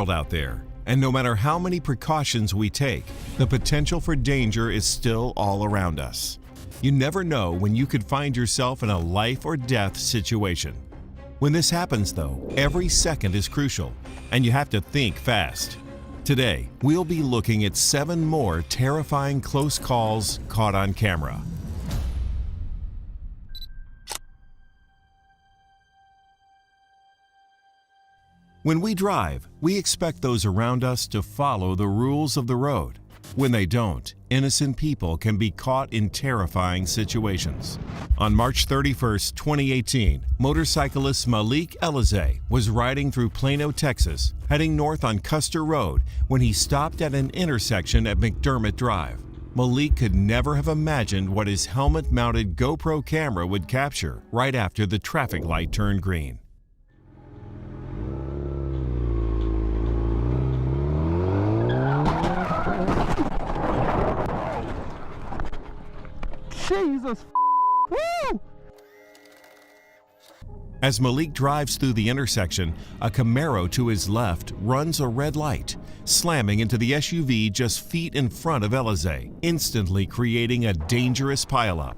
world out there, and no matter how many precautions we take, the potential for danger is still all around us. You never know when you could find yourself in a life or death situation. When this happens though, every second is crucial, and you have to think fast. Today, we'll be looking at 7 more terrifying close calls caught on camera. When we drive, we expect those around us to follow the rules of the road. When they don't, innocent people can be caught in terrifying situations. On March 31, 2018, motorcyclist Malik Elizé was riding through Plano, Texas, heading north on Custer Road when he stopped at an intersection at McDermott Drive. Malik could never have imagined what his helmet-mounted GoPro camera would capture right after the traffic light turned green. Jesus, woo! As Malik drives through the intersection, a Camaro to his left runs a red light, slamming into the SUV just feet in front of Elizé, instantly creating a dangerous pileup.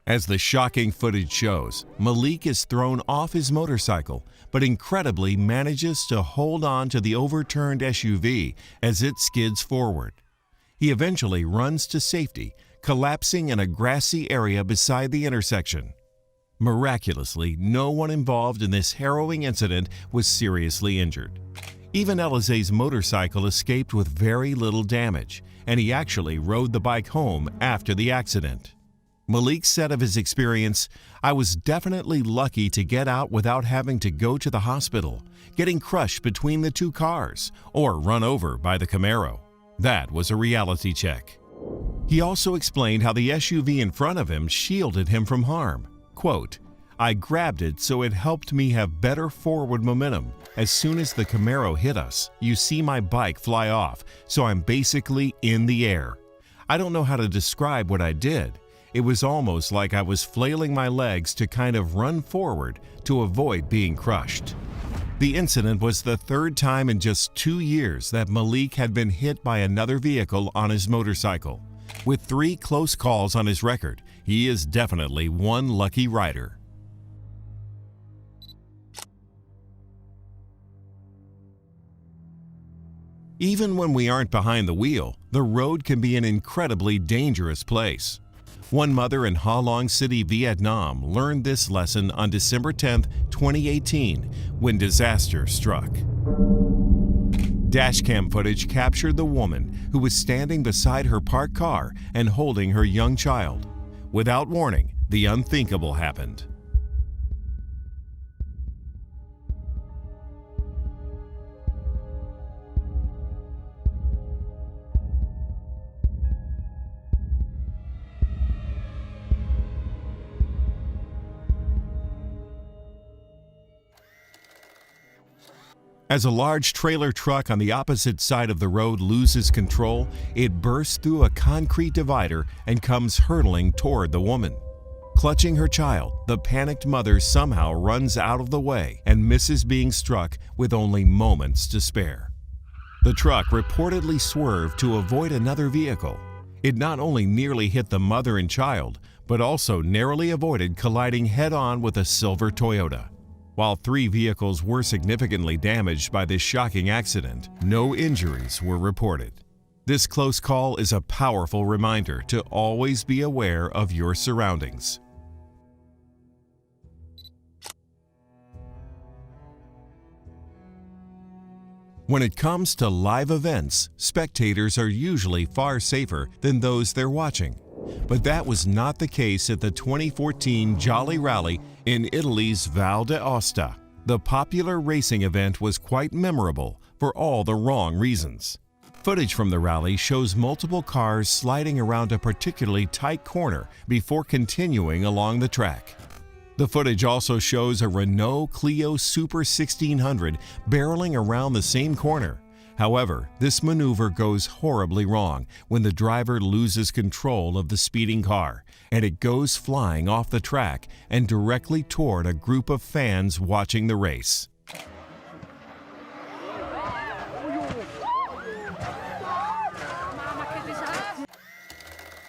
As the shocking footage shows, Malik is thrown off his motorcycle, but incredibly manages to hold on to the overturned SUV as it skids forward. He eventually runs to safety, collapsing in a grassy area beside the intersection. Miraculously, no one involved in this harrowing incident was seriously injured. Even Elizé's motorcycle escaped with very little damage, and he actually rode the bike home after the accident. Malik said of his experience, "I was definitely lucky to get out without having to go to the hospital, getting crushed between the 2 cars, or run over by the Camaro. That was a reality check." He also explained how the SUV in front of him shielded him from harm. Quote, "I grabbed it so it helped me have better forward momentum. As soon as the Camaro hit us, you see my bike fly off, so I'm basically in the air. I don't know how to describe what I did. It was almost like I was flailing my legs to kind of run forward to avoid being crushed." The incident was the 3rd time in just 2 years that Malik had been hit by another vehicle on his motorcycle. With 3 close calls on his record, he is definitely one lucky rider. Even when we aren't behind the wheel, the road can be an incredibly dangerous place. One mother in Ha Long City, Vietnam learned this lesson on December 10, 2018, when disaster struck. Dashcam footage captured the woman who was standing beside her parked car and holding her young child. Without warning, the unthinkable happened. As a large trailer truck on the opposite side of the road loses control, it bursts through a concrete divider and comes hurtling toward the woman. Clutching her child, the panicked mother somehow runs out of the way and misses being struck with only moments to spare. The truck reportedly swerved to avoid another vehicle. It not only nearly hit the mother and child, but also narrowly avoided colliding head-on with a silver Toyota. While 3 vehicles were significantly damaged by this shocking accident, no injuries were reported. This close call is a powerful reminder to always be aware of your surroundings. When it comes to live events, spectators are usually far safer than those they're watching. But that was not the case at the 2014 Jolly Rally in Italy's Val d'Aosta. The popular racing event was quite memorable for all the wrong reasons. Footage from the rally shows multiple cars sliding around a particularly tight corner before continuing along the track. The footage also shows a Renault Clio Super 1600 barreling around the same corner. However, this maneuver goes horribly wrong when the driver loses control of the speeding car, and it goes flying off the track and directly toward a group of fans watching the race.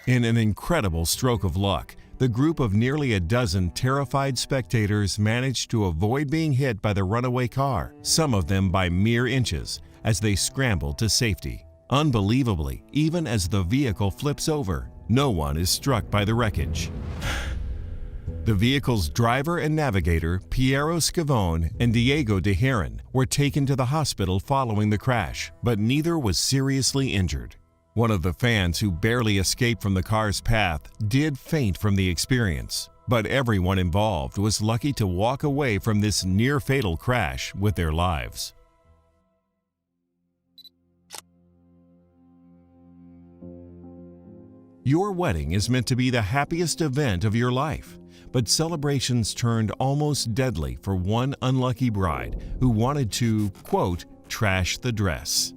In an incredible stroke of luck, the group of nearly a dozen terrified spectators managed to avoid being hit by the runaway car, some of them by mere inches, as they scrambled to safety. Unbelievably, even as the vehicle flips over, no one is struck by the wreckage. The vehicle's driver and navigator, Piero Scavone and Diego De Heron, were taken to the hospital following the crash, but neither was seriously injured. One of the fans who barely escaped from the car's path did faint from the experience, but everyone involved was lucky to walk away from this near-fatal crash with their lives. Your wedding is meant to be the happiest event of your life, but celebrations turned almost deadly for one unlucky bride who wanted to, quote, trash the dress.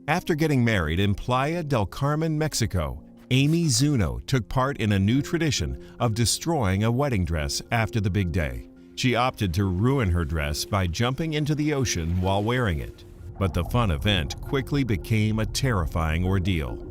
After getting married in Playa del Carmen, Mexico, Amy Zuno took part in a new tradition of destroying a wedding dress after the big day. She opted to ruin her dress by jumping into the ocean while wearing it. But the fun event quickly became a terrifying ordeal.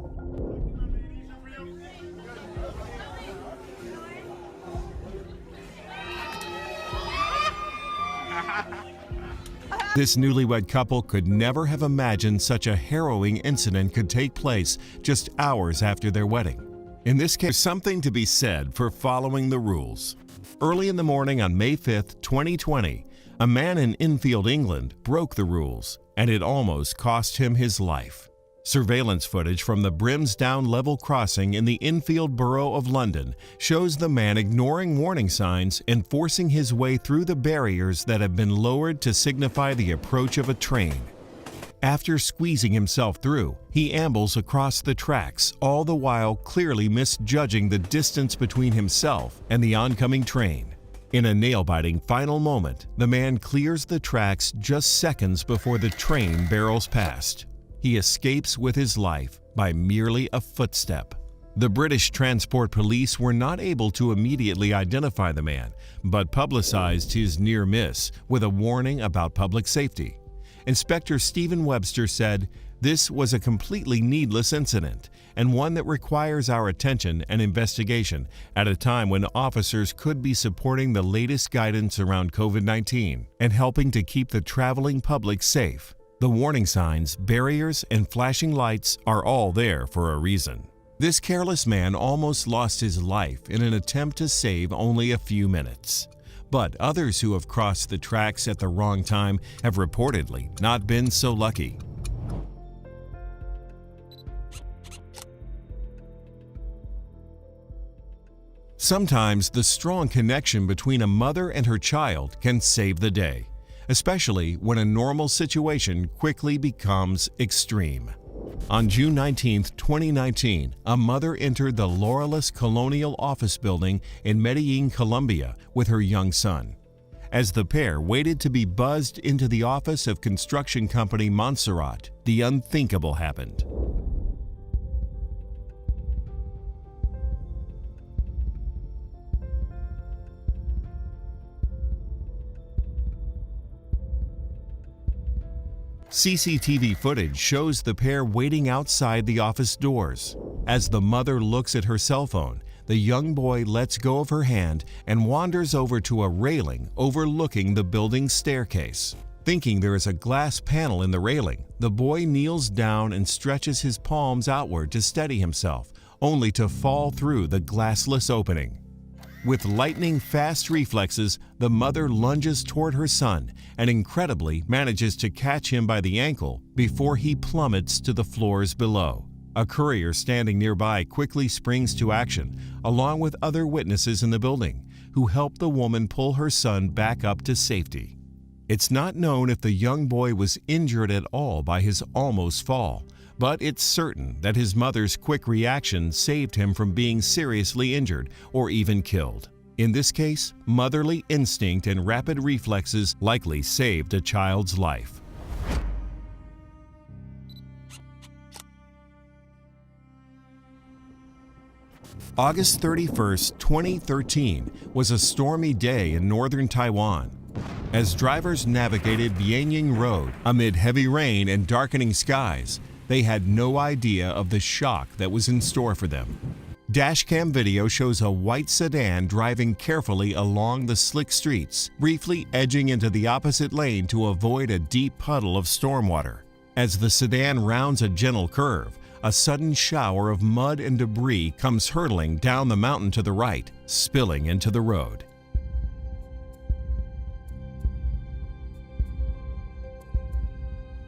This newlywed couple could never have imagined such a harrowing incident could take place just hours after their wedding. In this case, something to be said for following the rules. Early in the morning on May 5, 2020, a man in Enfield, England, broke the rules, and it almost cost him his life. Surveillance footage from the Brimsdown level crossing in the Enfield borough of London shows the man ignoring warning signs and forcing his way through the barriers that have been lowered to signify the approach of a train. After squeezing himself through, he ambles across the tracks, all the while clearly misjudging the distance between himself and the oncoming train. In a nail-biting final moment, the man clears the tracks just seconds before the train barrels past. He escapes with his life by merely a footstep. The British Transport Police were not able to immediately identify the man, but publicized his near miss with a warning about public safety. Inspector Stephen Webster said, "This was a completely needless incident and one that requires our attention and investigation at a time when officers could be supporting the latest guidance around COVID-19 and helping to keep the traveling public safe. The warning signs, barriers, and flashing lights are all there for a reason." This careless man almost lost his life in an attempt to save only a few minutes. But others who have crossed the tracks at the wrong time have reportedly not been so lucky. Sometimes the strong connection between a mother and her child can save the day, especially when a normal situation quickly becomes extreme. On June 19, 2019, a mother entered the Laureles Colonial Office Building in Medellin, Colombia, with her young son. As the pair waited to be buzzed into the office of construction company Montserrat, the unthinkable happened. CCTV footage shows the pair waiting outside the office doors. As the mother looks at her cell phone, the young boy lets go of her hand and wanders over to a railing overlooking the building's staircase. Thinking there is a glass panel in the railing, the boy kneels down and stretches his palms outward to steady himself, only to fall through the glassless opening. With lightning-fast reflexes, the mother lunges toward her son and incredibly manages to catch him by the ankle before he plummets to the floors below. A courier standing nearby quickly springs to action, along with other witnesses in the building, who help the woman pull her son back up to safety. It's not known if the young boy was injured at all by his almost fall, but it's certain that his mother's quick reaction saved him from being seriously injured or even killed. In this case, motherly instinct and rapid reflexes likely saved a child's life. August 31, 2013 was a stormy day in northern Taiwan. As drivers navigated Bianying Road amid heavy rain and darkening skies, they had no idea of the shock that was in store for them. Dashcam video shows a white sedan driving carefully along the slick streets, briefly edging into the opposite lane to avoid a deep puddle of stormwater. As the sedan rounds a gentle curve, a sudden shower of mud and debris comes hurtling down the mountain to the right, spilling into the road.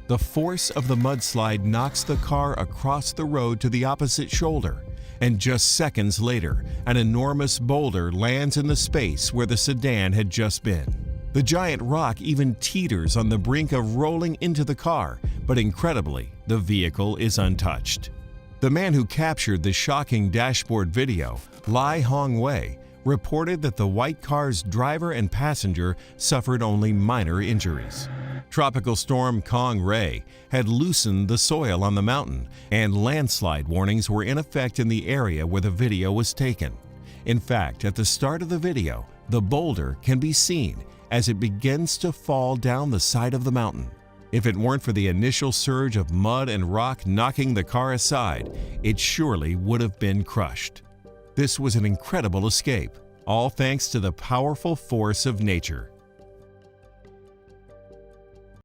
The force of the mudslide knocks the car across the road to the opposite shoulder, and just seconds later, an enormous boulder lands in the space where the sedan had just been. The giant rock even teeters on the brink of rolling into the car, but incredibly, the vehicle is untouched. The man who captured the shocking dashboard video, Lai Hongwei, reported that the white car's driver and passenger suffered only minor injuries. Tropical storm Kong Ray had loosened the soil on the mountain, and landslide warnings were in effect in the area where the video was taken. In fact, at the start of the video, the boulder can be seen as it begins to fall down the side of the mountain. If it weren't for the initial surge of mud and rock knocking the car aside, it surely would have been crushed. This was an incredible escape, all thanks to the powerful force of nature.